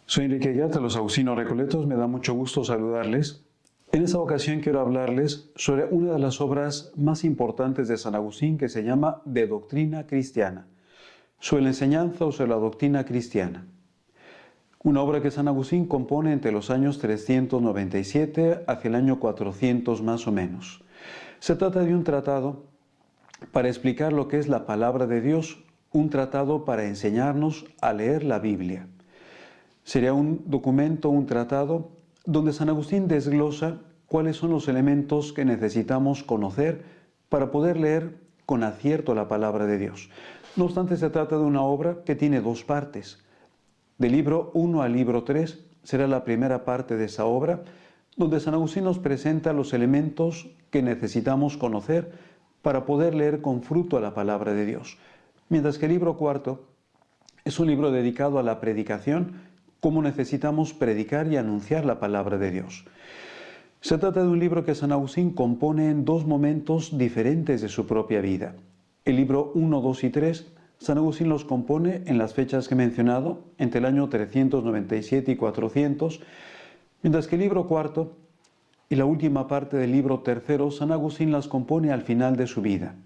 Soy Enrique Guiat de los Agustinos Recoletos, me da mucho gusto saludarles. En esta ocasión quiero hablarles sobre una de las obras más importantes de San Agustín que se llama De Doctrina Cristiana, sobre la enseñanza o sobre la doctrina cristiana. Una obra que San Agustín compone entre los años 397 hacia el año 400 más o menos. Se trata de un tratado para explicar lo que es la palabra de Dios, un tratado para enseñarnos a leer la Biblia. Sería un documento, un tratado, donde San Agustín desglosa cuáles son los elementos que necesitamos conocer para poder leer con acierto la palabra de Dios. No obstante, se trata de una obra que tiene dos partes. Del libro 1 al libro 3 será la primera parte de esa obra, donde San Agustín nos presenta los elementos que necesitamos conocer para poder leer con fruto a la palabra de Dios. Mientras que el libro 4 es un libro dedicado a la predicación, cómo necesitamos predicar y anunciar la palabra de Dios. Se trata de un libro que San Agustín compone en dos momentos diferentes de su propia vida. El libro 1, 2 y 3, San Agustín los compone en las fechas que he mencionado, entre el año 397 y 400, mientras que el libro 4 y la última parte del libro 3, San Agustín las compone al final de su vida,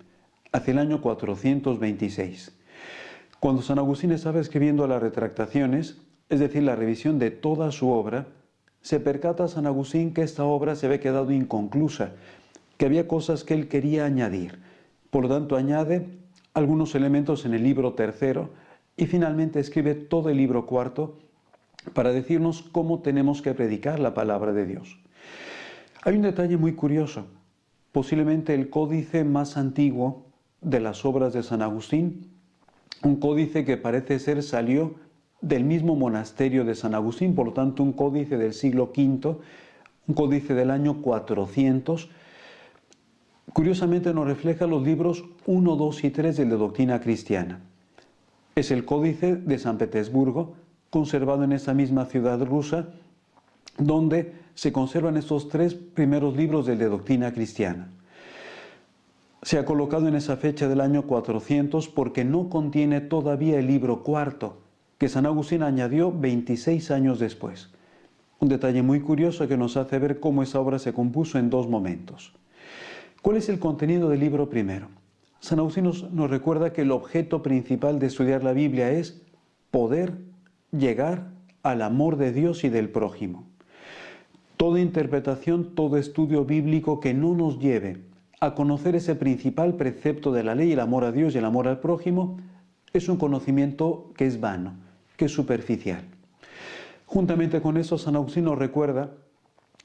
hacia el año 426. Cuando San Agustín estaba escribiendo las retractaciones, es decir, la revisión de toda su obra, se percata San Agustín que esta obra se había quedado inconclusa, que había cosas que él quería añadir. Por lo tanto, añade algunos elementos en el libro 3 y finalmente escribe todo el libro 4 para decirnos cómo tenemos que predicar la palabra de Dios. Hay un detalle muy curioso. Posiblemente el códice más antiguo de las obras de San Agustín, un códice que parece ser salió del mismo monasterio de San Agustín, por lo tanto un códice del siglo V, un códice del año 400, curiosamente nos refleja los libros 1, 2 y 3 de la Doctrina Cristiana. Es el códice de San Petersburgo, conservado en esa misma ciudad rusa, donde se conservan estos tres primeros libros de la Doctrina Cristiana. Se ha colocado en esa fecha del año 400 porque no contiene todavía el libro 4, que San Agustín añadió 26 años después. Un detalle muy curioso que nos hace ver cómo esa obra se compuso en dos momentos. ¿Cuál es el contenido del libro primero? San Agustín nos recuerda que el objeto principal de estudiar la Biblia es poder llegar al amor de Dios y del prójimo. Toda interpretación, todo estudio bíblico que no nos lleve a conocer ese principal precepto de la ley, el amor a Dios y el amor al prójimo, es un conocimiento que es vano, que es superficial. Juntamente con eso, San Agustín nos recuerda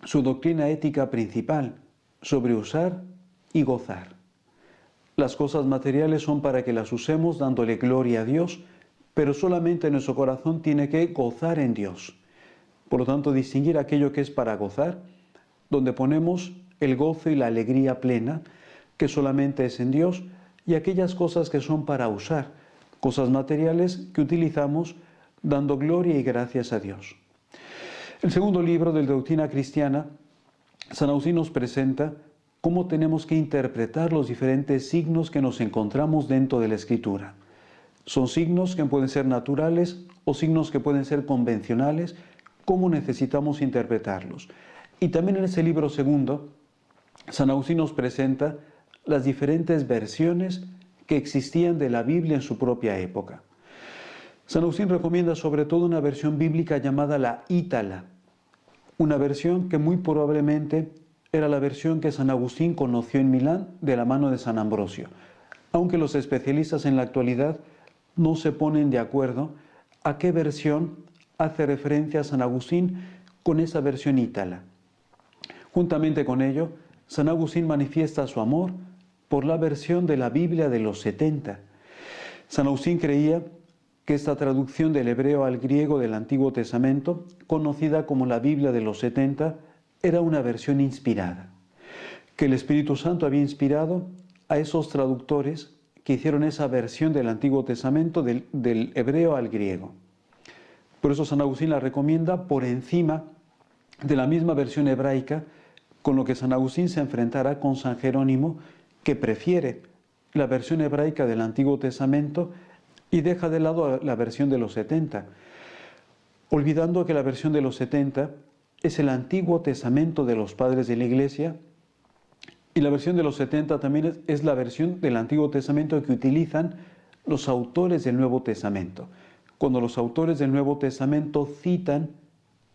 su doctrina ética principal sobre usar y gozar. Las cosas materiales son para que las usemos dándole gloria a Dios, pero solamente nuestro corazón tiene que gozar en Dios. Por lo tanto, distinguir aquello que es para gozar, donde ponemos el gozo y la alegría plena, que solamente es en Dios, y aquellas cosas que son para usar, cosas materiales que utilizamos dando gloria y gracias a Dios. El segundo libro de la Doctrina Cristiana, San Agustín nos presenta cómo tenemos que interpretar los diferentes signos que nos encontramos dentro de la Escritura. Son signos que pueden ser naturales o signos que pueden ser convencionales, cómo necesitamos interpretarlos. Y también en ese libro segundo, San Agustín nos presenta las diferentes versiones que existían de la Biblia en su propia época. San Agustín recomienda sobre todo una versión bíblica llamada la Ítala, una versión que muy probablemente era la versión que San Agustín conoció en Milán de la mano de San Ambrosio, aunque los especialistas en la actualidad no se ponen de acuerdo a qué versión hace referencia a San Agustín con esa versión Ítala. Juntamente con ello, San Agustín manifiesta su amor por la versión de la Biblia de los 70. San Agustín creía que esta traducción del hebreo al griego del Antiguo Testamento, conocida como la Biblia de los 70, era una versión inspirada, que el Espíritu Santo había inspirado a esos traductores que hicieron esa versión del Antiguo Testamento del hebreo al griego. Por eso San Agustín la recomienda por encima de la misma versión hebraica, con lo que San Agustín se enfrentará con San Jerónimo, que prefiere la versión hebraica del Antiguo Testamento y deja de lado la versión de los 70. olvidando que la versión de los 70 es el Antiguo Testamento de los padres de la Iglesia, y la versión de los 70 también es la versión del Antiguo Testamento que utilizan los autores del Nuevo Testamento. Cuando los autores del Nuevo Testamento citan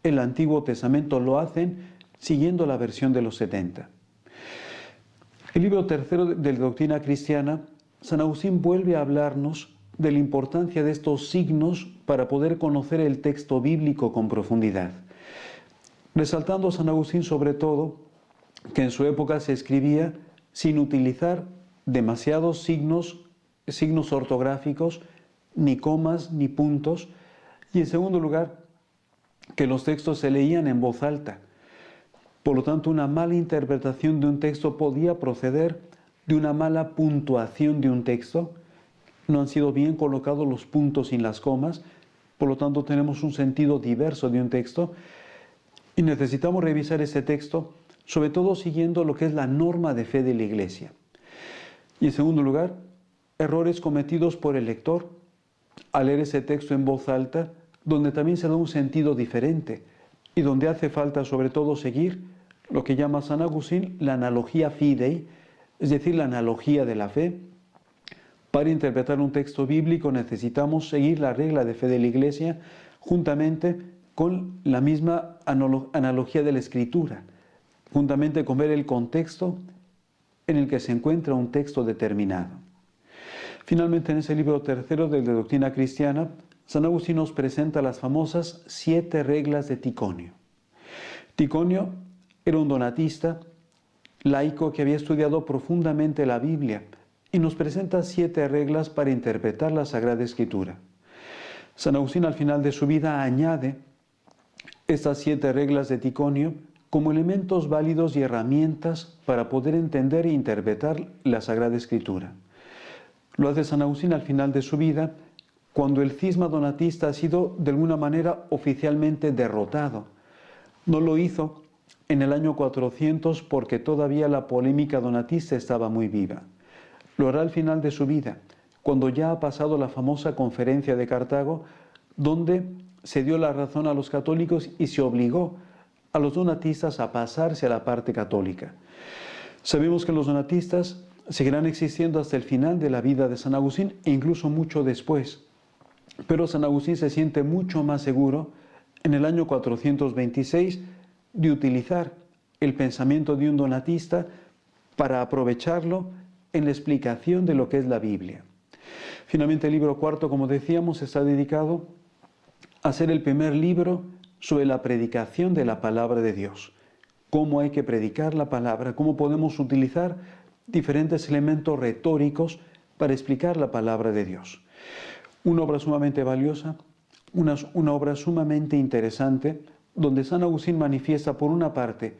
el Antiguo Testamento, lo hacen siguiendo la versión de los 70. El libro tercero de la Doctrina Cristiana, San Agustín vuelve a hablarnos de la importancia de estos signos para poder conocer el texto bíblico con profundidad. Resaltando a San Agustín sobre todo que en su época se escribía sin utilizar demasiados signos ortográficos, ni comas, ni puntos, y en segundo lugar, que los textos se leían en voz alta. Por lo tanto, una mala interpretación de un texto podía proceder de una mala puntuación de un texto. No han sido bien colocados los puntos sin las comas, por lo tanto tenemos un sentido diverso de un texto y necesitamos revisar ese texto, sobre todo siguiendo lo que es la norma de fe de la Iglesia. Y en segundo lugar, errores cometidos por el lector al leer ese texto en voz alta, donde también se da un sentido diferente y donde hace falta sobre todo seguir lo que llama San Agustín la analogía fidei, es decir, la analogía de la fe. Para interpretar un texto bíblico necesitamos seguir la regla de fe de la Iglesia juntamente con la misma analogía de la Escritura, juntamente con ver el contexto en el que se encuentra un texto determinado. Finalmente, en ese libro tercero de la Doctrina Cristiana, San Agustín nos presenta las famosas 7 reglas de Ticonio. Ticonio era un donatista, laico que había estudiado profundamente la Biblia y nos presenta 7 reglas para interpretar la Sagrada Escritura. San Agustín al final de su vida añade estas 7 reglas de Ticonio como elementos válidos y herramientas para poder entender e interpretar la Sagrada Escritura. Lo hace San Agustín al final de su vida, cuando el cisma donatista ha sido de alguna manera oficialmente derrotado. No lo hizo en el año 400 porque todavía la polémica donatista estaba muy viva. Lo hará al final de su vida, cuando ya ha pasado la famosa conferencia de Cartago, donde se dio la razón a los católicos y se obligó a los donatistas a pasarse a la parte católica. Sabemos que los donatistas seguirán existiendo hasta el final de la vida de San Agustín e incluso mucho después. Pero San Agustín se siente mucho más seguro en el año 426 de utilizar el pensamiento de un donatista para aprovecharlo en la explicación de lo que es la Biblia. Finalmente, el libro cuarto, como decíamos, está dedicado a ser el primer libro sobre la predicación de la palabra de Dios. Cómo hay que predicar la palabra, cómo podemos utilizar diferentes elementos retóricos para explicar la palabra de Dios. Una obra sumamente valiosa, una obra sumamente interesante, donde San Agustín manifiesta por una parte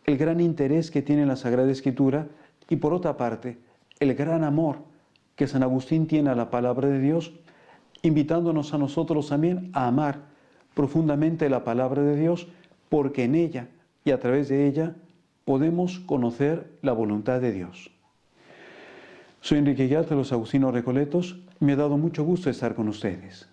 el gran interés que tiene la Sagrada Escritura y por otra parte el gran amor que San Agustín tiene a la palabra de Dios, invitándonos a nosotros también a amar profundamente la palabra de Dios, porque en ella y a través de ella podemos conocer la voluntad de Dios. Soy Enrique Guiart de los Agustinos Recoletos. Me ha dado mucho gusto estar con ustedes.